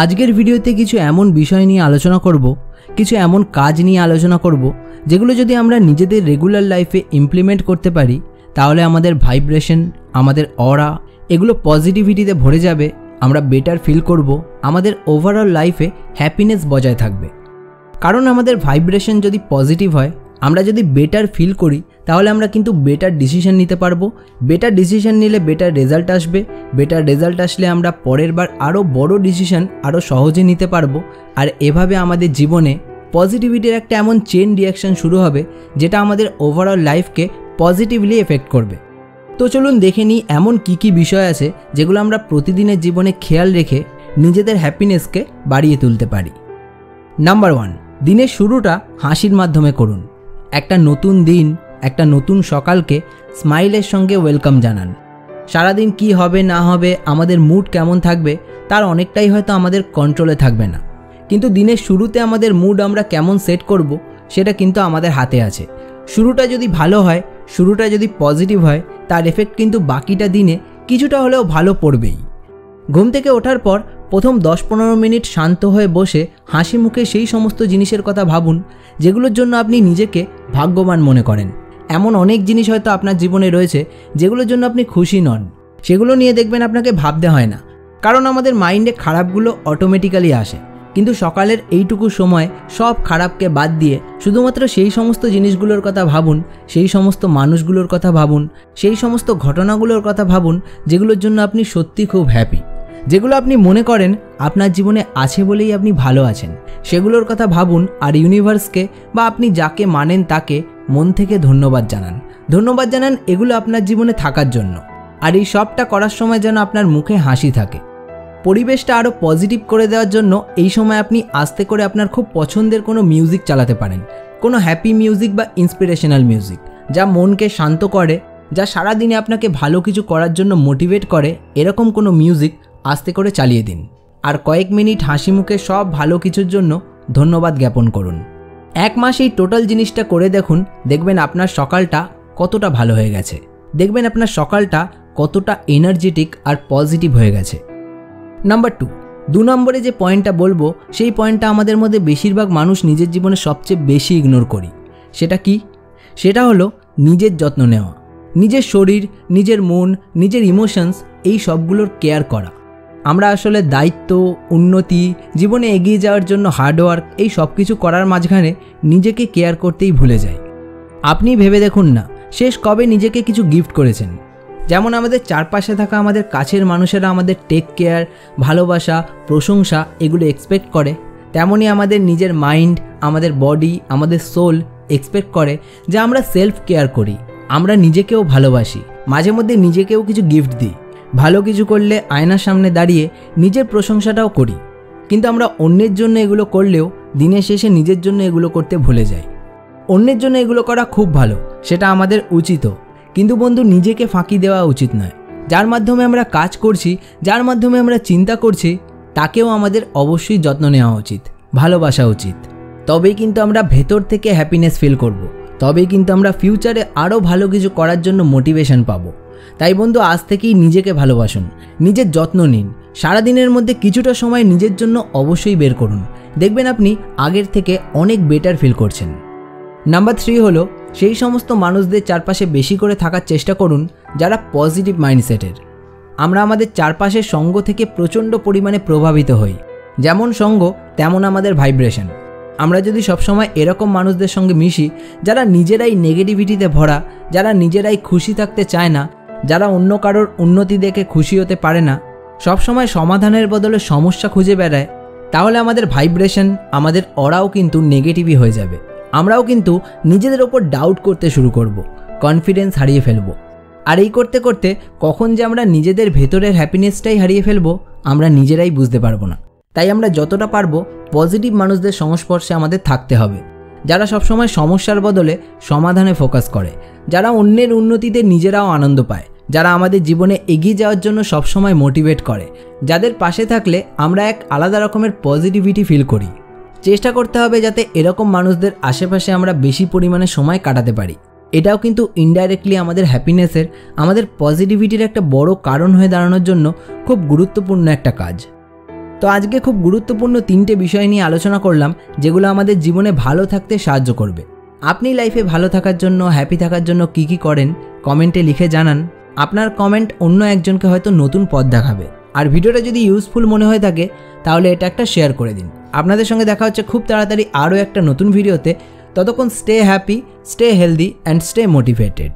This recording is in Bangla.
আজকের ভিডিওতে কিছু এমন বিষয় নিয়ে আলোচনা করব, কিছু এমন কাজ নিয়ে আলোচনা করব যেগুলো যদি আমরা নিজেদের রেগুলার লাইফে ইমপ্লিমেন্ট করতে পারি তাহলে আমাদের ভাইব্রেশন, আমাদের অরা এগুলো পজিটিভিটিতে ভরে যাবে, আমরা বেটার ফিল করব, আমাদের ওভারঅল লাইফে হ্যাপিনেস বজায় থাকবে। কারণ আমাদের ভাইব্রেশন যদি পজিটিভ হয়, আমরা যদি বেটার ফিল করি তাহলে আমরা কিন্তু বেটার ডিসিশন নিতে পারবো। বেটার ডিসিশন নিলে বেটার রেজাল্ট আসবে, বেটার রেজাল্ট আসলে আমরা পরের বার আরও বড় ডিসিশন আরও সহজে নিতে পারবো। আর এভাবে আমাদের জীবনে পজিটিভিটির একটা এমন চেন রিয়াকশন শুরু হবে যেটা আমাদের ওভারঅল লাইফকে পজিটিভলি এফেক্ট করবে। তো চলুন দেখে নিই এমন কী বিষয় আছে যেগুলো আমরা প্রতিদিনের জীবনে খেয়াল রেখে নিজেদের হ্যাপিনেসকে বাড়িয়ে তুলতে পারি। নাম্বার 1, দিনের শুরুটা হাসির মাধ্যমে করুন। একটা নতুন দিন, একটা নতুন সকালকে স্মাইলের সঙ্গে ওয়েলকাম জানান। সারাদিন কি হবে না হবে, আমাদের মুড কেমন থাকবে তার অনেকটাই হয়তো আমাদের কন্ট্রোলে থাকবে না, কিন্তু দিনের শুরুতে আমাদের মুড আমরা কেমন সেট করব সেটা কিন্তু আমাদের হাতে আছে। শুরুটা যদি ভালো হয়, শুরুটা যদি পজিটিভ হয়, তার এফেক্ট কিন্তু বাকিটা দিনে কিছুটা হলেও ভালো পড়বেই। ঘুম থেকে ওঠার পর প্রথম 10-15 মিনিট শান্ত হয়ে বসে হাসি মুখে সেই সমস্ত জিনিসের কথা ভাবুন যেগুলোর জন্য আপনি নিজেকে ভাগ্যবান মনে করেন। এমন অনেক জিনিস হয়তো আপনার জীবনে রয়েছে যেগুলোর জন্য আপনি খুশি নন, সেগুলো নিয়ে দেখবেন আপনাকে ভাবতে হয় না, কারণ আমাদের মাইন্ডে খারাপগুলো অটোমেটিক্যালি আসে। কিন্তু সকালের এইটুকু সময় সব খারাপকে বাদ দিয়ে শুধুমাত্র সেই সমস্ত জিনিসগুলোর কথা ভাবুন, সেই সমস্ত মানুষগুলোর কথা ভাবুন, সেই সমস্ত ঘটনাগুলোর কথা ভাবুন যেগুলোর জন্য আপনি সত্যি খুব হ্যাপি, যেগুলো আপনি মনে করেন আপনার জীবনে আছে বলেই আপনি ভালো আছেন। সেগুলোর কথা ভাবুন আর ইউনিভার্সকে বা আপনি যাকে মানেন তাকে মন থেকে ধন্যবাদ জানান এগুলো আপনার জীবনে থাকার জন্য। আর এই সবটা করার সময় যেন আপনার মুখে হাসি থাকে। পরিবেশটা আরও পজিটিভ করে দেওয়ার জন্য এই সময় আপনি আস্তে করে আপনার খুব পছন্দের কোনো মিউজিক চালাতে পারেন, কোনো হ্যাপি মিউজিক বা ইন্সপিরেশনাল মিউজিক যা মনকে শান্ত করে, যা সারাদিনে আপনাকে ভালো কিছু করার জন্য মোটিভেট করে। এরকম কোনো মিউজিক আস্তে করে চালিয়ে দিন আর কয়েক মিনিট হাসি মুখে সব ভালো কিছুর জন্য ধন্যবাদ জ্ঞাপন করুন। 1 মাস এই টোটাল জিনিসটা করে দেখুন, দেখবেন আপনার সকালটা কতটা ভালো হয়ে গেছে, দেখবেন আপনার সকালটা কতটা এনার্জেটিক আর পজিটিভ হয়ে গেছে। নাম্বার 2 নম্বরে যে পয়েন্টটা বলবো সেই পয়েন্টটা আমাদের মধ্যে বেশিরভাগ মানুষ নিজের জীবনে সবচেয়ে বেশি ইগনোর করি। সেটা কি? সেটা হলো নিজের যত্ন নেওয়া, নিজের শরীর, নিজের মন, নিজের ইমোশনস এই সবগুলোর কেয়ার করা। আমরা আসলে দায়িত্ব, উন্নতি, জীবনে এগিয়ে যাওয়ার জন্য হার্ডওয়ার্ক এই সব কিছু করার মাঝখানে নিজেকে কেয়ার করতেই ভুলে যাই। আপনি ভেবে দেখুন না শেষ কবে নিজেকে কিছু গিফট করেছেন। যেমন আমাদের চারপাশে থাকা আমাদের কাছের মানুষেরা আমাদের টেক কেয়ার, ভালোবাসা, প্রশংসা এগুলো এক্সপেক্ট করে, তেমনই আমাদের নিজের মাইন্ড, আমাদের বডি, আমাদের সোল এক্সপেক্ট করে যে আমরা সেলফ কেয়ার করি, আমরা নিজেকেও ভালোবাসি, মাঝে মধ্যে নিজেকেও কিছু গিফট দিই, ভালো কিছু করলে আয়নার সামনে দাঁড়িয়ে নিজের প্রশংসাটাও করি। কিন্তু আমরা অন্যের জন্য এগুলো করলেও দিনের শেষে নিজের জন্য এগুলো করতে ভুলে যাই। অন্যের জন্য এগুলো করা খুব ভালো, সেটা আমাদের উচিত, কিন্তু বন্ধু নিজেকে ফাঁকি দেওয়া উচিত নয়। যার মাধ্যমে আমরা কাজ করছি, যার মাধ্যমে আমরা চিন্তা করছি, তাকেও আমাদের অবশ্যই যত্ন নেওয়া উচিত, ভালোবাসা উচিত। তবেই কিন্তু আমরা ভেতর থেকে হ্যাপিনেস ফিল করব, তবেই কিন্তু আমরা ফিউচারে আরও ভালো কিছু করার জন্য মোটিভেশন পাবো। তাই বন্ধু আজ থেকেই নিজেকে ভালোবাসুন, নিজের যত্ন নিন, সারাদিনের মধ্যে কিছুটা সময় নিজের জন্য অবশ্যই বের করুন, দেখবেন আপনি আগের থেকে অনেক বেটার ফিল করছেন। নাম্বার 3 হলো সেই সমস্ত মানুষদের চারপাশে বেশি করে থাকার চেষ্টা করুন যারা পজিটিভ মাইন্ডসেটের। আমরা আমাদের চারপাশের সঙ্গ থেকে প্রচণ্ড পরিমাণে প্রভাবিত হই, যেমন সঙ্গ তেমন আমাদের ভাইব্রেশন। আমরা যদি সবসময় এরকম মানুষদের সঙ্গে মিশি যারা নিজেরাই নেগেটিভিটিতে ভরা, যারা নিজেরাই খুশি থাকতে চায় না, যারা অন্য কারোর উন্নতি দেখে খুশি হতে পারে না, সবসময় সমাধানের বদলে সমস্যা খুঁজে বেড়ায়, তাহলে আমাদের ভাইব্রেশন, আমাদের অরাও কিন্তু নেগেটিভই হয়ে যাবে। আমরাও কিন্তু নিজেদের ওপর ডাউট করতে শুরু করব, কনফিডেন্স হারিয়ে ফেলব। আর এই করতে করতে কখন যে আমরা নিজেদের ভেতরের হ্যাপিনেসটাই হারিয়ে ফেলব আমরা নিজেরাই বুঝতে পারবো না। তাই আমরা যতটা পারবো পজিটিভ মানুষদের সংস্পর্শে আমাদের থাকতে হবে, যারা সবসময় সমস্যার বদলে সমাধানে ফোকাস করে, যারা অন্যের উন্নতিতে নিজেরাও আনন্দ পায়, যারা আমাদের জীবনে এগিয়ে যাওয়ার জন্য সবসময় মোটিভেট করে, যাদের পাশে থাকলে আমরা এক আলাদা রকমের পজিটিভিটি ফিল করি। চেষ্টা করতে হবে যাতে এরকম মানুষদের আশেপাশে আমরা বেশি পরিমাণে সময় কাটাতে পারি। এটাও কিন্তু ইনডাইরেক্টলি আমাদের হ্যাপিনেসের, আমাদের পজিটিভিটির একটা বড় কারণ হয়ে দাঁড়ানোর জন্য খুব গুরুত্বপূর্ণ একটা কাজ। তো আজকে খুব গুরুত্বপূর্ণ 3টে বিষয় নিয়ে আলোচনা করলাম, যেগুলো আমাদের জীবনে ভালো থাকতে সাহায্য করবে। আপনি লাইফে ভালো থাকার জন্য, হ্যাপি থাকার জন্য কী কী করেন কমেন্টে লিখে জানান। আপনার কমেন্ট অন্য একজনকে হয়তো নতুন পথ দেখাবে। আর ভিডিওটা যদি ইউজফুল মনে হয়ে থাকে তাহলে এটা একটা শেয়ার করে দিন। আপনাদের সঙ্গে দেখা হচ্ছে খুব তাড়াতাড়ি আরও একটা নতুন ভিডিওতে। ততক্ষণ stay happy, stay healthy and stay motivated.